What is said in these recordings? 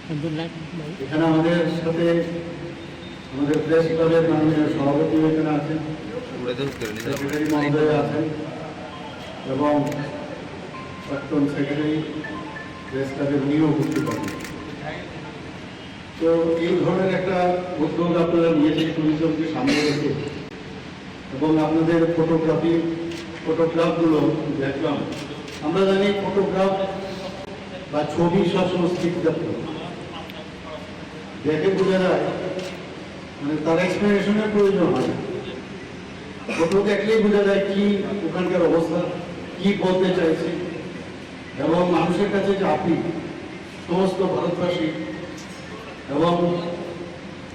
এখানে আমাদের সাথে আমাদের প্রেস ক্লাবের মাননীয় সভাপতি এখানে আছেন, সেক্রেটারি মহোদয় আছেন এবং প্রাক্তন সেক্রেটারি প্রেস ক্লাবের উনিও উপস্থিত আছেন। তো এই ধরনের একটা উদ্যোগ আপনারা নিয়েছেন ট্যুরিজমকে সামনে রেখে, এবং আপনাদের ফটোগ্রাফগুলো দেখলাম। আমরা জানি ফটোগ্রাফ বা ছবি সবসময় স্মৃতিজাত, দেখে বোঝা যায়, মানে তার এক্সপ্লেনেশনের প্রয়োজন হয় না। ফটো দেখলেই বোঝা যায় কি ওখানকার অবস্থা, কি বলতে চাইছে, এবং মানুষের কাছে যে আপনি সমস্ত ভারতবাসী এবং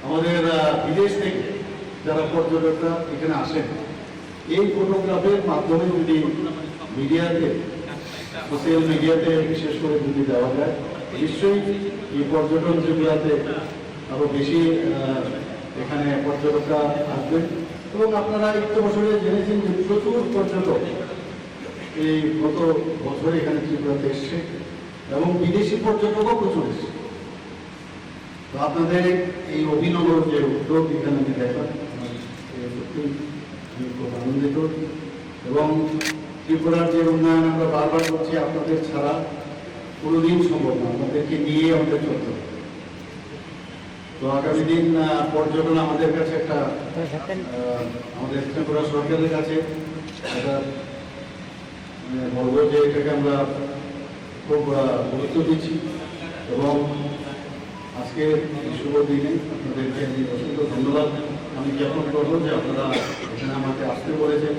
আমাদের বিদেশ থেকে যারা পর্যটকরা এখানে আসেন, এই ফটোগ্রাফের মাধ্যমে যদি মিডিয়াতে, সোশ্যাল মিডিয়াতে বিশেষ করে যদি দেওয়া যায়, নিশ্চয়ই এই পর্যটন যেগুলাতে আরো বেশি এখানে পর্যটকরা আসবেন। এবং আপনারা একটু বছরে জেনেছেন যে প্রচুর পর্যটক এই গত বছরে এখানে ত্রিপুরাতে এসছে, এবং বিদেশি পর্যটকও প্রচুর এসছে। তো আপনাদের এই অভিনব যে উদ্যোগ এখানে আমি দেখলাম, সত্যি আমি খুব আনন্দিত। এবং ত্রিপুরার যে উন্নয়ন আমরা বারবার করছি, আপনাদের ছাড়া কোনোদিন সম্ভব না, আপনাদেরকে নিয়ে আমাদের চলতে হবে। তো আগামী দিন পর্যটন আমাদের কাছে একটা, আমাদের ত্রিপুরা সরকারের কাছে একটা বলবো যে এটাকে আমরা খুব গুরুত্ব দিচ্ছি। এবং আজকে শুভ দিনে আপনাদেরকে আমি অসংখ্য ধন্যবাদ আমি জ্ঞাপন করবো যে আপনারা এখানে আমাকে আসতে বলেছেন,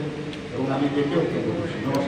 এবং আমি দেখেও নমস্কার।